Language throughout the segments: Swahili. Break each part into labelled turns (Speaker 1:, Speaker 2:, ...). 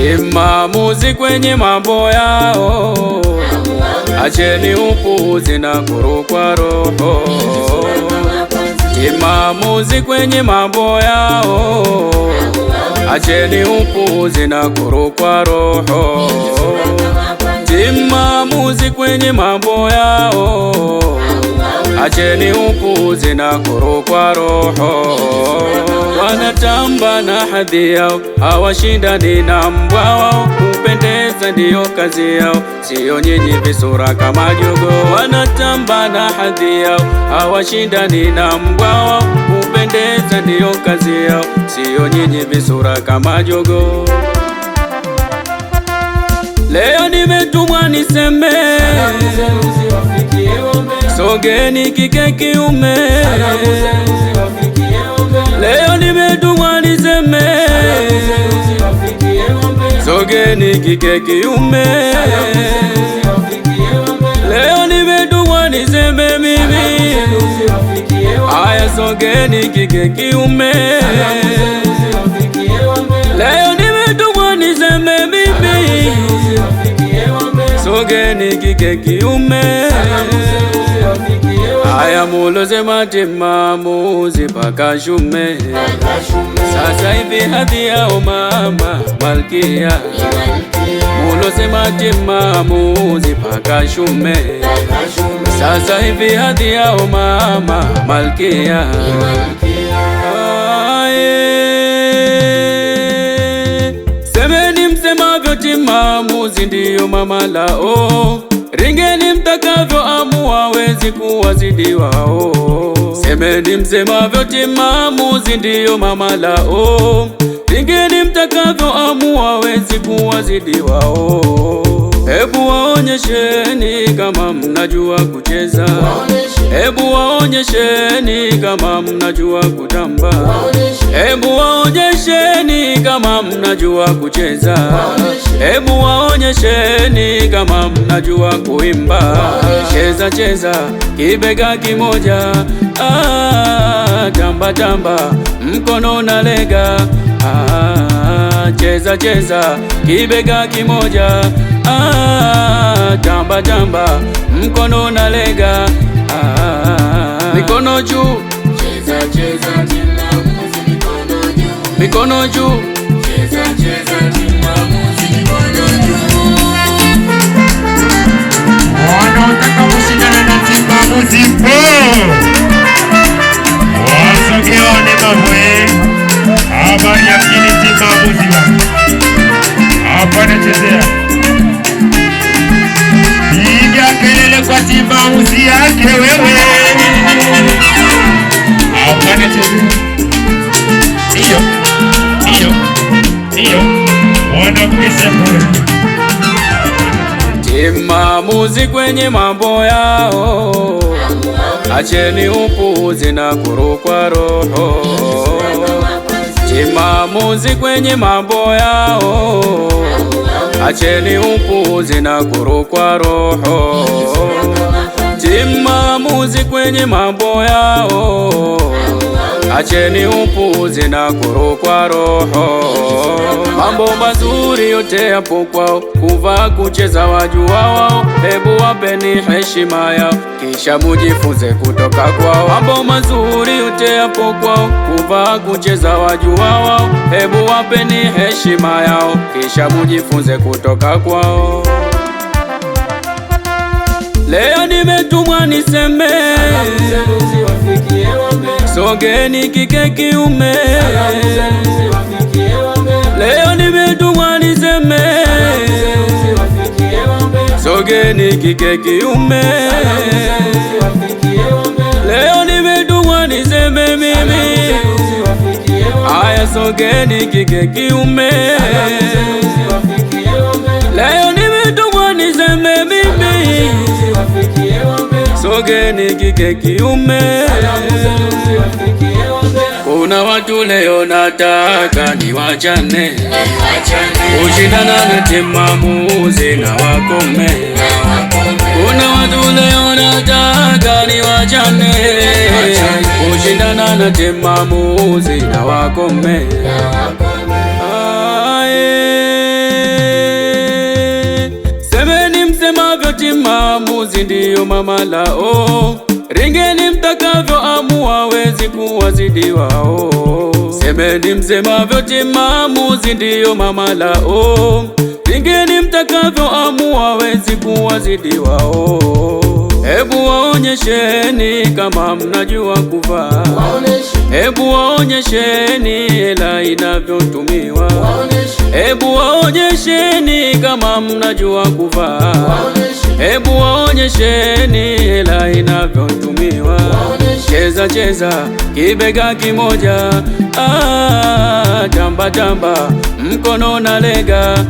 Speaker 1: Maamuzi kwenye mambo yao, acheni upuuzi na kurukwa roho. Maamuzi kwenye mambo yao, acheni upuuzi na kurukwa roho. Maamuzi kwenye mambo yao, acheni upuuzi na kurukwa roho. Wanatamba na hadhi yao, hawashindani na mbwa wao. Kupendeza ndiyo kazi yao, siyo nyinyi visura kama jogo. Wanatamba na hadhi yao, hawashindani na mbwa wao. Kupendeza ndiyo kazi yao, siyo nyinyi visura kama jogo. Leo nimetumwa niseme, sogeni kike kiume. Leo nimetumwa niseme, sogeni kike kiume. Leo nimetumwa niseme mimi, aya sogeni kike kiume. Leo nimetumwa niseme mimi, sogeni kike kiume. Aya muloze maamuzi paka shume. Sasa hivi hadhi yao mama malkia. Muloze maamuzi paka shume. Sasa hivi hadhi yao mama malkia. Semeni msemavyo maamuzi ndiyo mama lao. Ringeni mtakavyo amua, wezi kuwazidi wao. Semeni msemavyo maamuzi ndiyo mama lao. Ringeni mtakavyo amua, wezi kuwazidi wao. Hebu waonyesheni kama mnajua kucheza. Hebu waonyesheni kama mnajua kutamba. Hebu waonyesheni kama mnajua kucheza. Hebu waonyesheni kama mnajua kuimba. Cheza cheza kibega kimoja, tamba tamba mkono na lega. Cheza cheza kibega kimoja, tamba tamba mkono na lega. Mikono juu,
Speaker 2: cheza cheza maamuzi, mikono juu.
Speaker 1: Mikono juu,
Speaker 2: cheza cheza maamuzi, mikono juu.
Speaker 3: Wanaotaka kushindana na maamuzi po wasogeone mabwe. Habari ya mjini maamuzi hapa nachezea. Piga kelele kwa maamuzi yake wewe. Hapa nachezea. Iyo wanakwisha kwa
Speaker 1: maamuzi kwenye mambo yao, acheni upuuzi na kurukwa roho. Maamuzi kwenye mambo yao, acheni upuuzi na kurukwa roho. Maamuzi kwenye mambo yao, acheni upuuzi na kurukwa roho. Mambo mazuri yote yapo kwao, kuvaa kucheza wajua wao. Hebu wapeni heshima yao, kisha mujifunze kutoka kwao. Mambo mazuri yote yapo kwao, kuvaa kucheza wajua wao. Hebu wapeni heshima yao, kisha mujifunze kutoka kwao. Leo nimetumwa niseme, sogeni kike kiume. Leo nimetumwa niseme, sogeni kike kiume. Leo nimetumwa niseme mimi, aya sogeni kike kiume. Leo nimetumwa niseme mimi, sogeni kike kiume. Kuna watu leo nataka niwachane, kushindana na maamuzi na wakome. Kuna watu leo nataka niwachane, kushindana na maamuzi na wakome. semeni msemavyo, timamuzi ndiyo mama lao. Ringeni mtakavyo, amua wezi kuwazidi wao. Semeni msemavyo, timamuzi ndiyo mama lao. Ringeni mtakavyo, amua wezi kuwazidi wao. Hebu waonyesheni kama mnajua kuvaa. Hebu waonyesheni hela inavyotumiwa. Hebu waonyesheni kama mnajua kuvaa. Hebu waonyesheni hela inavyotumiwa. Cheza cheza kibega kimoja, tamba tamba mkono na lega.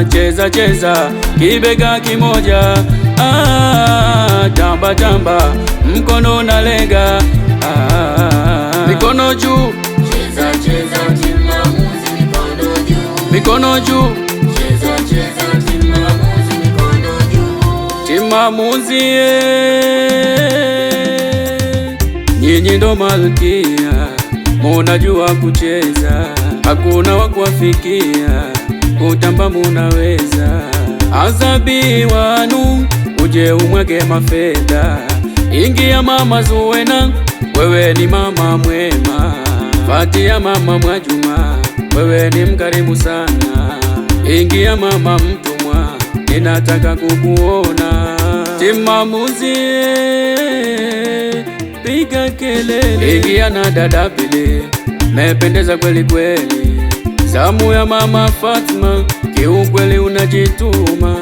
Speaker 1: Cheza cheza kibega kimoja, tamba tamba mkono na lega. Mikono juu,
Speaker 2: Cheza cheza timamuzi mikono juu.
Speaker 1: mikono juu.
Speaker 2: Cheza cheza timamuzi mikono juu.
Speaker 1: Timamuzi nyinyi ndo malkia, munajua kucheza, hakuna wa kuwafikia, kutamba munaweza. Azabi wanu uje umwage mafedha, ingia mama Zuwena, wewe ni mama mwema. Fatia mama Mwajuma, wewe ni mkarimu sana. Ingia mama Mtumwa, ninataka kukuona. Timamuzi piga kelele, ingia na dada Pili, mependeza kweli kweli. Zamu ya mama Fatma, kiukweli unajituma.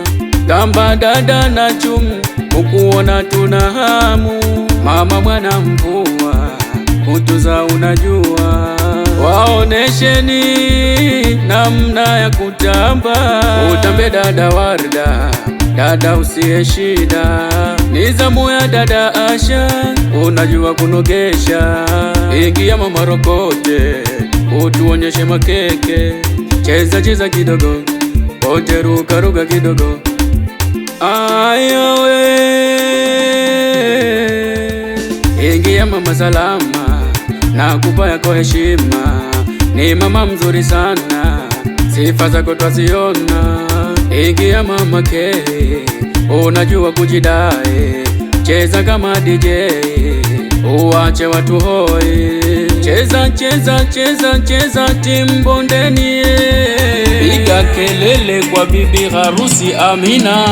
Speaker 1: Tamba dada na Chumu, kukuona tuna hamu. Mama mwana mvua, kutuza unajua. Waonesheni namna ya kutamba, utambe dada Warda, dada usiye shida. Ni zamu ya dada Asha, unajua kunogesha. Ingia mama Rokote, utuonyeshe makeke. Cheza cheza kidogo, wote ruka ruka kidogo. Ayawe ingia mama Salama, nakupa yako heshima. Ni mama mzuri sana, sifa zako twaziona. Ingia mama Keri, unajua kujidai. Cheza kama DJ, uwache watu hoi. Cheza cheza cheza cheza timbondeni, piga kelele kwa bibi harusi Amina.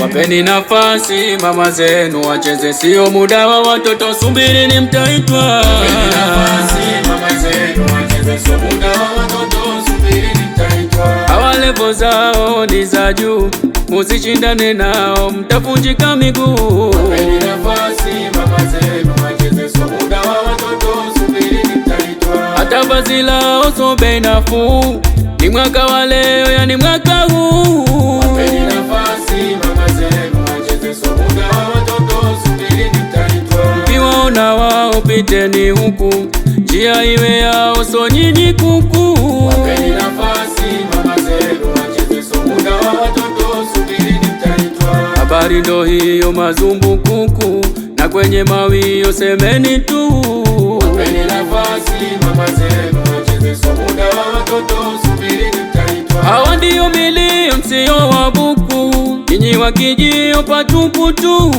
Speaker 1: Wapeni nafasi mama zenu wacheze, sio muda wa watoto, subirini mtaitwa.
Speaker 3: Wapeni nafasi mama zenu wacheze, sio muda wa watoto, subirini mtaitwa.
Speaker 1: Hawa levo zao ni za juu, musishindane nao, mtavunjika miguu.
Speaker 3: Wapeni nafasi mama zenu wacheze, sio muda wa watoto, subirini mtaitwa.
Speaker 1: Hata vazi lao so bei nafuu, ni mwaka wa leo, yani mwaka huu.
Speaker 3: Wapeni nafasi mama zenu wacheze, sio muda wa watoto, subirini mtaitwa.
Speaker 1: Mkiwaona wao piteni huku, njia iwe yao, so nyinyi kuku.
Speaker 3: Wapeni nafasi mama zenu wacheze, sio muda wa watoto, subirini mtaitwa.
Speaker 1: Habari ndo hiyo mazumbukuku, na kwenye mawio semeni tu.
Speaker 3: Wapeni nafasi mama zenu wacheze, sio muda wa watoto, subirini mtaitwa.
Speaker 1: Hawa ndiyo milioni sio wabuku, nyinyi wakijio patupu tu.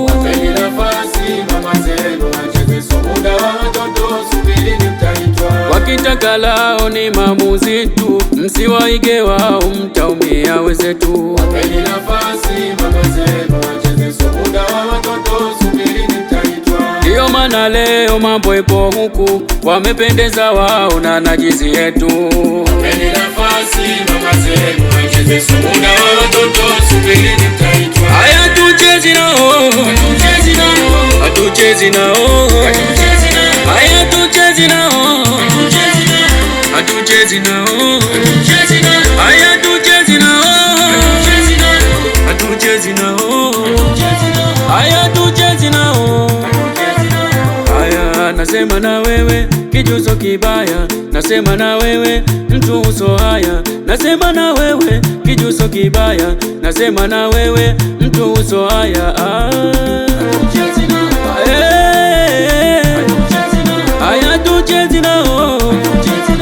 Speaker 3: Wapeni nafasi mama zenu wacheze, sio muda wa watoto, subirini mtaitwa.
Speaker 1: Wakitaka lao ni maamuzi tu, msiwaige wao, mtaumia wezetu.
Speaker 3: Wapeni nafasi mama zenu wacheze, sio muda wa watoto, subirini mtaitwa.
Speaker 1: Ndiyo maana leo mambo ipo huku, wamependeza wao na najizi yetu.
Speaker 3: Wapeni nafasi mama zenu wacheze, sio muda wa watoto, subirini mtaitwa.
Speaker 1: Haya tuchezi nao,
Speaker 3: Hatuchezi nao,
Speaker 1: hatuchezi nao.
Speaker 3: hatuchezi nao,
Speaker 1: Haya tuchezi nao,
Speaker 3: hatuchezi nao,
Speaker 1: hatuchezi nao.
Speaker 3: hatuchezi nao,
Speaker 1: Haya tuchezi nao,
Speaker 3: hatuchezi nao,
Speaker 1: hatuchezi nao.
Speaker 3: hatuchezi nao,
Speaker 1: Haya tuchezi nao.
Speaker 3: hatuchezi nao.
Speaker 1: Haya nasema na wewe, kijuso kibaya, nasema na wewe, mtu uso haya, nasema na wewe, kijuso kibaya, nasema na wewe, mtu uso haya.
Speaker 3: Hatuchezi nao,
Speaker 1: Eh,
Speaker 3: hatuchezi nao,
Speaker 1: haya tuchezi nao.
Speaker 3: hatuchezi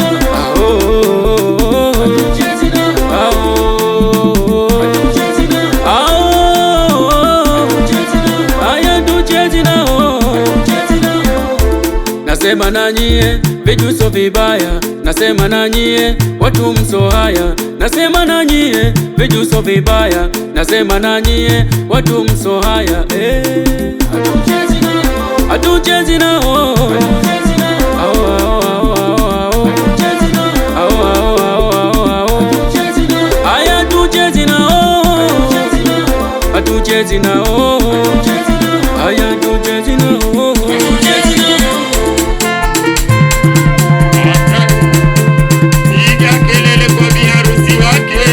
Speaker 1: nasema nanyie vijuso vibaya, nasema nanyie watu mso haya, nasema nanyie vijuso vibaya, nasema nanyie watu mso haya. Hatuchezi nao, haya hatuchezi nao, hatuchezi nao, haya hatuchezi nao.
Speaker 4: Piga kelele kwa biharusi wake.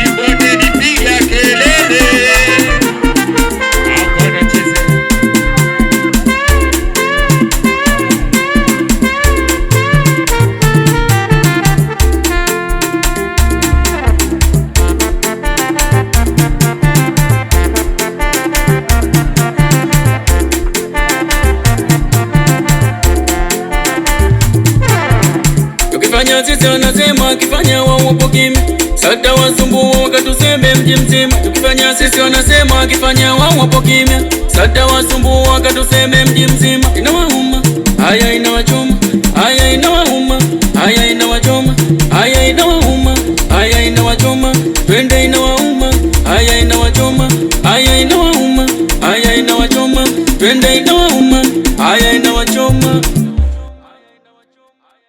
Speaker 4: Iboneni piga kelele. Hapo anacheza.
Speaker 1: Tukifanya sisi wanasema, kifanya wao wapo kimya, sata wasumbua wakatuseme mji mzima. Tukifanya sisi wanasema, kifanya wao wapo kimya, sata wasumbua wakatuseme mji mzima. Inawauma, haya inawachoma, haya inawauma, haya inawachoma, haya inawauma, haya inawachoma, twende inawauma, haya inawachoma, haya inawauma, haya inawachoma, twende inawauma, haya inawachoma.